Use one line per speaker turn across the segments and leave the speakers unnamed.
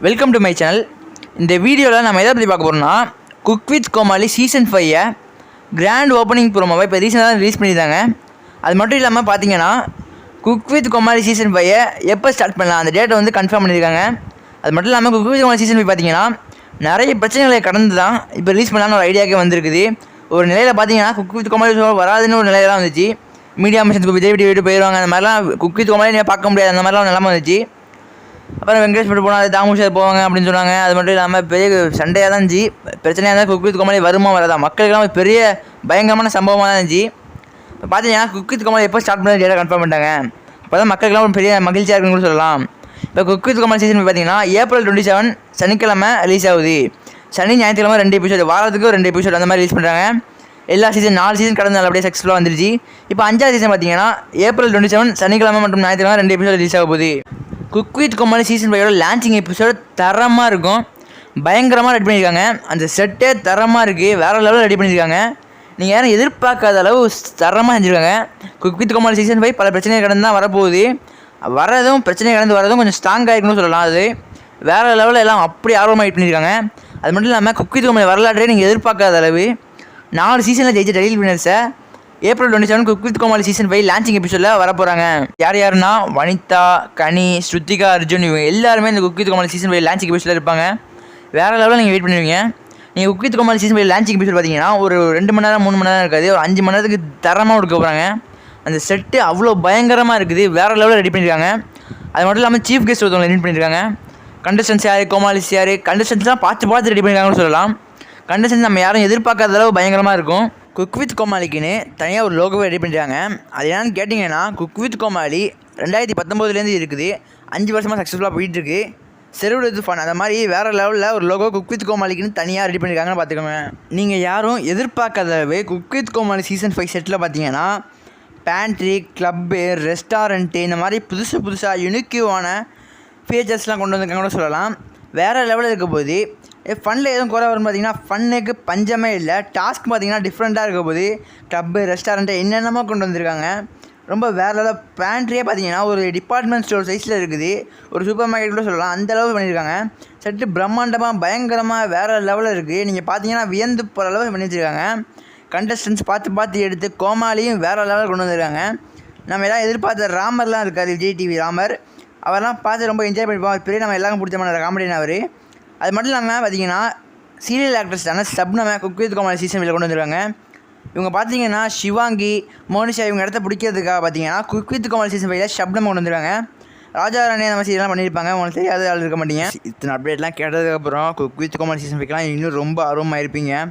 Welcome to my channel. இந்த வீடியோவில் நம்ம எதை பற்றி பார்க்க போகிறோம்னா, cook with Comali season 5 grand opening ப்ரோமோவை இப்போ ரீசெண்டாக தான் ரிலீஸ் பண்ணியிருந்தாங்க. அது மட்டும் இல்லாமல் பார்த்தீங்கன்னா, குக் வித் கோமாளி சீசன் 5 எப்போ ஸ்டார்ட் பண்ணலாம் அந்த டேட்டை வந்து கன்ஃபார்ம் பண்ணியிருக்காங்க. அது மட்டும் இல்லாமல் குக் வித் கோமாளி சீசன் 5 பார்த்தீங்கன்னா நிறைய பிரச்சனைகளை கடந்து தான் இப்போ ரிலீஸ் பண்ணலான்னு ஒரு ஐடியாக்கே வந்திருக்குது. ஒரு நிலையில் பார்த்தீங்கன்னா குக் வித் கோமாளி வராதுன்னு ஒரு நிலையெல்லாம் வந்துச்சு. மீடியா மிஷன்ஸ் விஜய் விட்டு போயிடுவாங்க, அந்த மாதிரிலாம் குக் வித் கோமாளி நீங்கள் பார்க்க முடியாது, அந்த மாதிரிலாம் நிலமை வந்துச்சு. அப்புறம் வெங்கடேஷ் பட்டு போனால் அது தாமுஷா போவாங்க அப்படின்னு சொன்னாங்க. அது மட்டும் இல்லாமல் பெரிய சண்டையாக தான் இருந்துச்சு, பிரச்சனையாக இருந்தால் குக் வித் கோமாளி வருமா வராதா, மக்களுக்கெல்லாம் பெரிய பயங்கரமான சம்பவமாக தான் இருந்துச்சு. இப்போ பார்த்தீங்கன்னா குக் வித் கோமாளி எப்போ ஸ்டார்ட் பண்ண டேட்டா கன்ஃபார்ம் பண்ணிட்டாங்க. இப்போ தான் மக்களுக்கெல்லாம் ஒரு பெரிய மகிழ்ச்சியாக இருக்குன்னு கூட சொல்லலாம். இப்போ குக் வித் கோமாளி சீசன் பார்த்தீங்கன்னா April 27 சனிக்கிழமை ரிலீஸ் ஆகுது. சனி ஞாயிற்றுக்கிழமை 2 எபிசோடு, வாரத்துக்கு 2 எபிசோடு அந்த மாதிரி ரிலீஸ் பண்ணுறாங்க. எல்லா சீசன் 4 சீசன் கடந்த அப்படியே சக்ஸஸ்ஃபுல்லாக வந்துருச்சு. இப்போ 5வது சீசன் பார்த்தீங்கன்னா April 27 சனிக்கிழமை மற்றும் ஞாயிற்றுக்கிழமை 2 எபிசோடு ரிலீஸ் ஆக போகுது. Cook with Comali season 5 launching episode தரமாக இருக்கும், பயங்கரமாக ரெடி பண்ணியிருக்காங்க. அந்த செட்டே தரமாக இருக்குது, வேறு லெவலில் ரெடி பண்ணியிருக்காங்க. நீங்கள் யாரும் எதிர்பார்க்காத அளவு தரமாக செஞ்சுருக்காங்க. குக் வித் கோமாளி சீசன் 5 பல பிரச்சனைகள் கடந்து தான் வரப்போகுது. வரதும் பிரச்சனை கடந்து வரதும் கொஞ்சம் ஸ்ட்ராங்காக இருக்குன்னு சொல்லலாம். அது வேறு லெவலில் எல்லாம் அப்படி ஆர்வமாக வெயிட் பண்ணியிருக்காங்க. அது மட்டும் இல்லாமல் குக் வித் கோமாளி வரலாற்றே நீங்கள் எதிர்பார்க்காத அளவு 4 சீசனில் ஜெயிச்ச டைட்டில் வின்னர்ஸை April 27 cook with Comali season 5 launching எபிசோடில் வரப்போகிறாங்க. யாருன்னா வனிதா, கனி, ஸ்ருத்திகா, அர்ஜுன், இவங்க எல்லாருமே இந்த cook with Comali season 5 launching எபிசோடில் இருப்பாங்க. வேறு லெவலில் நீங்கள் வெயிட் பண்ணுவீங்க. நீங்கள் cook with Comali season 5 launching episode பார்த்தீங்கன்னா ஒரு 2 மணி நேரம் 3 மணி நேரம் இருக்காது, ஒரு 5 மணி நேரத்துக்கு தரமாக கொடுக்க போகிறாங்க. அந்த செட்டு அவ்வளோ பயங்கரமாக இருக்குது, வேறு லெவலில் ரெடி பண்ணியிருக்காங்க. அது மட்டும் இல்லாமல் சீஃப் கெஸ்ட் ஒருத்தவங்க ரெடி பண்ணியிருக்காங்க. கண்டஸ்டன்ஸ் யார், கோமாளிஸ் யார், கண்டஸ்டன்ஸ்லாம் பார்த்து ரெடி பண்ணியிருக்காங்கன்னு சொல்லலாம். கண்டஸ்டன்ஸ் நம்ம யாரும் எதிர்பார்க்காத அளவு பயங்கரமாக இருக்கும். குக் வித் கோமாளிக்குன்னு தனியாக ஒரு லோகோவை ரெடி பண்ணிட்டாங்க. அது என்னன்னு கேட்டிங்கன்னா, குக் வித் கோமாளி 2019 இருக்குது, 5 வருஷமாக சக்ஸஸ்ஃபுல்லாக போயிட்டுருக்கு. செர்வ்டு ஃபன் அந்த மாதிரி வேறு லெவலில் ஒரு லோகோ குக் வித் கோமாளிக்குன்னு தனியாக ரெடி பண்ணியிருக்காங்கன்னு பார்த்துக்கோங்க. நீங்கள் யாரும் எதிர்பார்க்காதவே குக் வித் கோமாளி சீசன் 5 செட்டில் பார்த்தீங்கன்னா பேண்ட்ரி, கிளப்பு, ரெஸ்டாரண்ட்டு இந்த மாதிரி புதுசாக யுனிக்யூவான ஃபீச்சர்ஸ்லாம் கொண்டு வந்திருக்காங்க கூட சொல்லலாம். வேறு லெவலில் இருக்க போது ஃபன்னில் எதுவும் குறை வரும் பார்த்தீங்கன்னா, ஃபன்னுக்கு பஞ்சமே இல்லை. டாஸ்க் பார்த்தீங்கன்னா டிஃப்ரெண்ட்டாக இருக்க போது கிளப்பு, ரெஸ்டாரண்ட்டு என்னென்னமோ கொண்டு வந்திருக்காங்க. ரொம்ப வேறு லெவலில் பேண்ட்ரியே பார்த்தீங்கன்னா ஒரு டிபார்ட்மெண்ட் ஸ்டோர் சைஸில் இருக்குது, ஒரு சூப்பர் மார்க்கெட் கூட சொல்லலாம், அந்த அளவு பண்ணியிருக்காங்க. செட்டு பிரம்மாண்டமாக பயங்கரமாக வேறு லெவலில் இருக்குது. நீங்கள் பார்த்தீங்கன்னா வியந்து போகிற அளவு பண்ணி வச்சுருக்காங்க. கண்டஸ்டன்ஸ் பார்த்து எடுத்து கோமாளியும் வேறு லெவலில் கொண்டு வந்திருக்காங்க. நம்ம எல்லாம் எதிர்பார்த்த ராமர்லாம் இருக்காது, விஜய் டிவி ராமர், அவரெல்லாம் பார்த்து ரொம்ப என்ஜாய் பண்ணிப்போம். பெரிய நம்ம எல்லாருக்கும் பிடிச்சமான காமெடின்னு அவர். அது மட்டும் இல்லாமல் பார்த்தீங்கன்னா சீரியல் ஆக்ட்ரஸான ஷப்னமை குக் வித் கோமாளி சீசன் 5 கொண்டு வந்திருக்காங்க. இவங்க பார்த்தீங்கன்னா சிவாங்கி, மோனிஷா இவங்க இடத்த பிடிக்கிறதுக்காக பார்த்தீங்கன்னா cook with Comali season 5 Shabnam கொண்டு வந்திருக்காங்க. ராஜா ராணி அந்த மாதிரி சீரியல்லாம் பண்ணியிருப்பாங்க, உங்களுக்கு தெரியாத ஆள் இருக்க மாட்டீங்க. இத்தனை அப்டேட்லாம் கேட்டதுக்கப்புறம் குக் வித் கோமாளி சீசன் 5 இன்னும் ரொம்ப ஆர்வமாக இருப்பீங்க.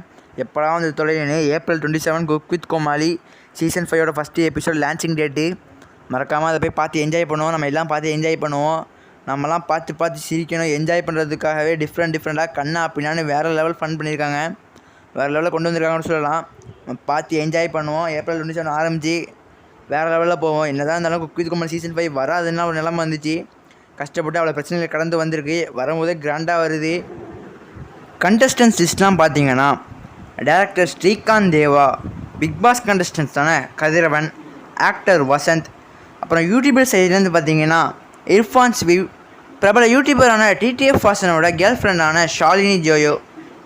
எப்போலாம் வந்து தொலைன்னு April 27 cook with Comali season 5 first episode launching date. மறக்காமல் அதை போய் பார்த்து என்ஜாய் பண்ணுவோம். நம்ம எல்லாம் பார்த்து என்ஜாய் பண்ணுவோம். நம்மலாம் பார்த்து சிரிக்கணும். என்ஜாய் பண்ணுறதுக்காகவே டிஃப்ரெண்ட்டாக கண்ணா அப்படின்னான்னு வேறு லெவல் ஃபன் பண்ணியிருக்காங்க, வேறு லெவலில் கொண்டு வந்திருக்காங்கன்னு சொல்லலாம். நம்ம பார்த்து என்ஜாய் பண்ணுவோம். April 27 ஆரம்பித்து வேறு லெவலில் போவோம். என்ன தான் இருந்தாலும் குக் வித் கோமாளி சீசன் 5 வராதுன்னா ஒரு நிலமை வந்துச்சு. கஷ்டப்பட்டு அவ்வளோ பிரச்சனைகள் கடந்து வந்திருக்கு, வரும்போதே கிராண்டாக வருது. கண்டஸ்டன்ஸ் லிஸ்ட்லாம் பார்த்தீங்கன்னா டைரக்டர் ஸ்ரீகாந்த் தேவா, பிக் பாஸ் கண்டஸ்டன்ஸ் தானே கதிரவன், ஆக்டர் வசந்த், அப்புறம் யூடியூபர் சைட்லேருந்து பார்த்தீங்கன்னா இர்ஃபான் ஸ்வீவ், பிரபல யூடியூபரான TTF வாசனோட girl ஃப்ரெண்டான Shalini ஜோயோ,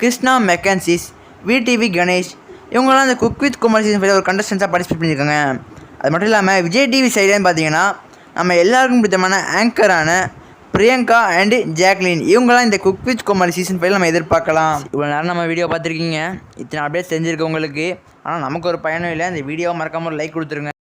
Krishna மெக்கன்சிஸ், VTV Ganesh, இவங்களாம் இந்த குக் வித் கோமாளி சீசன் 5 ஒரு கண்டஸ்டன்ஸாக பார்ட்டிசிபேட் பண்ணியிருக்காங்க. அது மட்டும் இல்லாமல் விஜய் டிவி சைடுன்னு பார்த்தீங்கன்னா நம்ம எல்லாருக்கும் பிடித்தமான ஆங்கரான பிரியங்கா அண்டு ஜாக்லின், இவங்களாம் இந்த குக் வித் கோமாளி சீசன் 5 நம்ம எதிர்பார்க்கலாம். இவ்வளோ நேரம் நம்ம வீடியோ பார்த்துருக்கீங்க, இத்தனை அப்டேட்ஸ் தெரிஞ்சிருக்கு உங்களுக்கு. ஆனால் நமக்கு ஒரு பயனும் இல்லை. இந்த வீடியோவை மறக்காமல் ஒரு லைக் கொடுத்துருங்க.